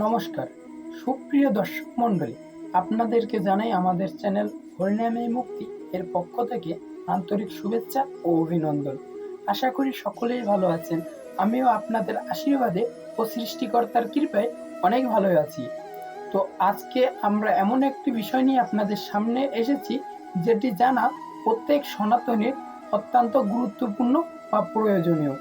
নমস্কার সুপ্রিয় দর্শক মণ্ডলী, আপনাদেরকে জানাই আমাদের চ্যানেল হরিনামে মুক্তি এর পক্ষ থেকে আন্তরিক শুভেচ্ছা ও অভিনন্দন। আশা করি সকলেই ভালো আছেন। আমিও আপনাদের আশীর্বাদে ও সৃষ্টিকর্তার কৃপায় অনেক ভালো আছি। তো আজকে আমরা এমন একটি বিষয় নিয়ে আপনাদের সামনে এসেছি, যেটি জানা প্রত্যেক সনাতনীর অত্যন্ত গুরুত্বপূর্ণ বা প্রয়োজনীয়।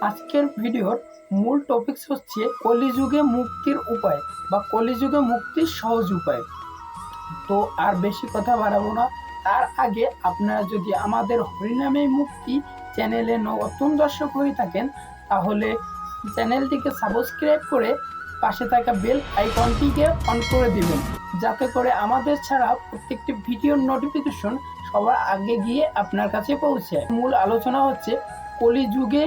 আজকের ভিডিওর মূল টপিকস হচ্ছে কলিযুগে মুক্তির উপায় বা কলিযুগে মুক্তির সহজ উপায়। তো আর বেশি কথা বাড়াবো না, তার আগে আপনারা যদি আমাদের হরিনামে মুক্তি চ্যানেলে নতুন দর্শক হয়ে থাকেন, তাহলে চ্যানেলটিকে সাবস্ক্রাইব করে পাশে থাকা বেল আইকনটিকে অন করে দিবেন, যাতে করে আমাদের ছাড়া প্রত্যেকটি ভিডিওর নোটিফিকেশন সবার আগে গিয়ে আপনার কাছে পৌঁছায়। মূল আলোচনা হচ্ছে কলিযুগে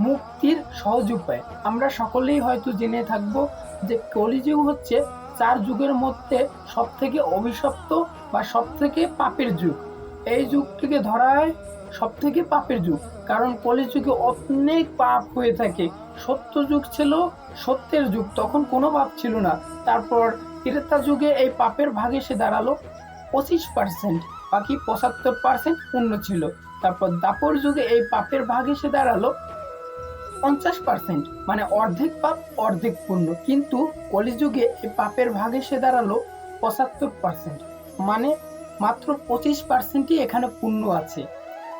মুক্তির সহজ উপায়। আমরা সকলেই হয়তো জেনে থাকব যে কলিযুগ হচ্ছে 4 যুগের মধ্যে সবথেকে অভিশপ্ত বা সবথেকে পাপের যুগ। এই যুগটিকে ধরা হয় সবথেকে পাপের যুগ, কারণ কলিযুগে অনেক পাপ হয়ে থাকে। সত্য যুগ ছিল সত্যের যুগ, তখন কোনো পাপ ছিল না। তারপর ত্রেতা যুগে এই পাপের ভাগ এসে দাঁড়ালো 25%, বাকি 75% পুণ্য ছিল। তারপর দাপর যুগে এই পাপের ভাগ এসে দাঁড়ালো 50%, মানে অর্ধেক পাপ অর্ধেক পুণ্য। কিন্তু কলিযুগে এই পাপের ভাগ এসে দাঁড়ালো 75%, মানে মাত্র 25%ই এখানে পুণ্য আছে।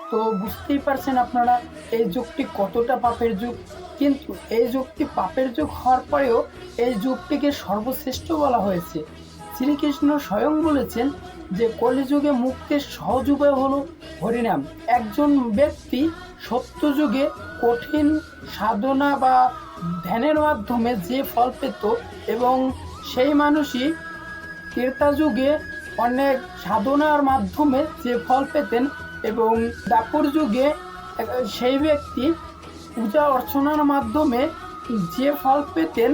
তো বুঝতেই পারছেন আপনারা এই যুগটি কতটা পাপের যুগ। কিন্তু এই যুগটি পাপের যুগ হওয়ার পরেও এই যুগটিকে সর্বশ্রেষ্ঠ বলা হয়েছে। শ্রীকৃষ্ণ স্বয়ং বলেছেন যে কলিযুগে মুক্তির সহজ উপায় হলো হরিনাম। একজন ব্যক্তি সত্য যুগে কঠিন সাধনা বা ধ্যানের মাধ্যমে যে ফল পেত, এবং সেই মানুষই ত্রেতা যুগে অনেক সাধনার মাধ্যমে যে ফল পেতেন, এবং দাপর যুগে সেই ব্যক্তি পূজা অর্চনার মাধ্যমে যে ফল পেতেন,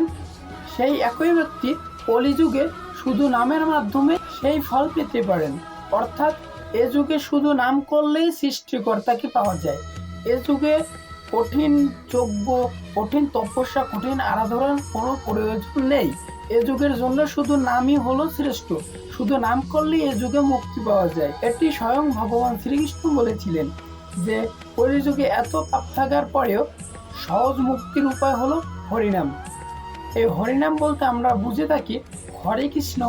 সেই একই ব্যক্তি কলিযুগে শুধু নামের মাধ্যমে সেই ফল পেতে পারেন। অর্থাৎ এ যুগে শুধু নাম করলেই সৃষ্টিকর্তাকে পাওয়া যায়। এ যুগে কঠিন যজ্ঞ, কঠিন তপস্যা, কঠিন আরাধনার কোনো প্রয়োজন নেই। এ যুগের জন্য শুধু নামই হলো শ্রেষ্ঠ। শুধু নাম করলেই এ যুগে মুক্তি পাওয়া যায়। এটি স্বয়ং ভগবান শ্রীকৃষ্ণ বলেছিলেন যে কলিযুগে এত পাপ থাকার পরেও সহজ মুক্তির উপায় হলো হরিনাম। এই হরিনাম বলতে আমরা বুঝে থাকি হরে কৃষ্ণ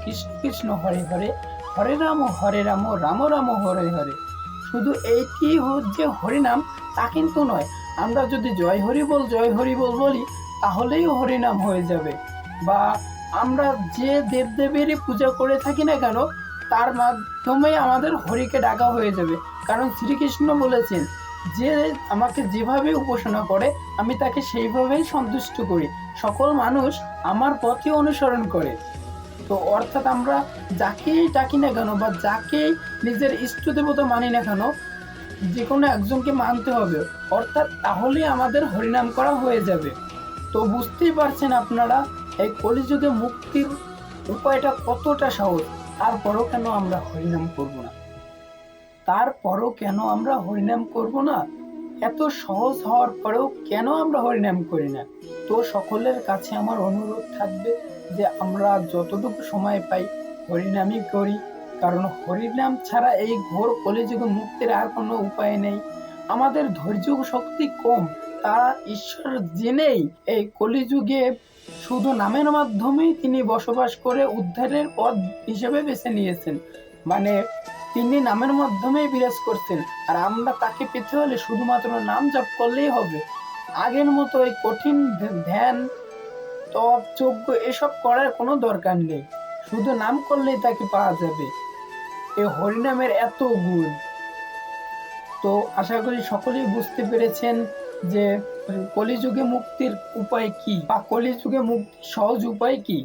কৃষ্ণ কৃষ্ণ হরে হরে, হরে রাম রাম রাম হরে হরে। শুধু এইটি যে হরিনাম তা কিন্তু নয়। আমরা যদি জয় হরি বল বলি, তাহলেই হরিনাম হয়ে যাবে। বা আমরা যে দেবদেবীরই পূজা করে থাকি না কেন, তার মাধ্যমে আমাদের হরিকে ডাকা হয়ে যাবে। কারণ শ্রীকৃষ্ণ বলেছেন যে আমাকে যেভাবে উপাসনা করে আমি তাকে সেইভাবেই সন্তুষ্ট করি, সকল মানুষ আমার পথে অনুসরণ করে। তো অর্থাৎ আমরা যাকেই ডাকি না কেন বা যাকেই নিজের ইষ্ট দেবতা মানি না কেন, যে কোনো একজনকে মানতে হবে, অর্থাৎ তাহলেই আমাদের হরিনাম করা হয়ে যাবে। তো বুঝতেই পারছেন আপনারা এই কলিযুগে মুক্তির উপায়টা কতটা সহজ। তারপরও কেন আমরা হরিনাম করব না? এত সহজ হওয়ার পরেও কেন আমরা হরিনাম করি না? তো সকলের কাছে আমার অনুরোধ থাকবে যে আমরা যতটুকু সময় পাই হরিনামই করি, কারণ হরিনাম ছাড়া এই ঘোর কলিযুগে মুক্তির আর কোনো উপায় নেই। আমাদের ধৈর্য শক্তি কম, তারা ঈশ্বর জেনেই এই কলিযুগে শুধু নামের মাধ্যমেই তিনি বসবাস করে উদ্ধারের পথ হিসেবে বেছে নিয়েছেন। মানে তিনি নামের মাধ্যমেই বিরাজ করছেন, আর আমরা তাকে পেতে হলে শুধুমাত্র নাম জপ করলেই হবে। আগের মতো এই কঠিন ধ্যান, তপ, যজ্ঞ এসব করার কোনো দরকার নেই। শুধু নাম করলেই তাকে পাওয়া যাবে। এই হরিনামের এত গুণ। তো আশা করি সকলেই বুঝতে পেরেছেন যে কলিযুগে মুক্তির উপায় কি বা কলিযুগে মুক্তির সহজ উপায় কি।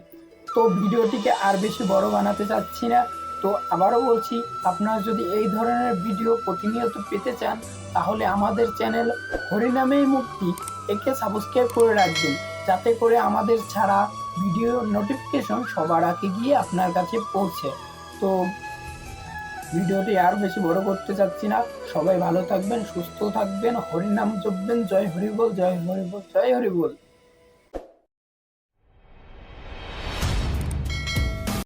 তো ভিডিওটিকে আর বেশি বড় বানাতে চাচ্ছি না। তো আবারও বলছি, আপনারা যদি এই ধরনের ভিডিও প্রতিনিয়ত পেতে চান, তাহলে আমাদের চ্যানেল হরিনামেই মুক্তি একে সাবস্ক্রাইব করে রাখবেন, যাতে করে আমাদের ছাড়া ভিডিও নোটিফিকেশন সবার আগে গিয়ে আপনার কাছে পৌঁছে। তো ভিডিওটি আর বেশি বড় করতে চাচ্ছি না। সবাই ভালো থাকবেন, সুস্থ থাকবেন, হরিনাম জপবেন। জয় হরি বল, জয় হরি বল, জয় হরি বল।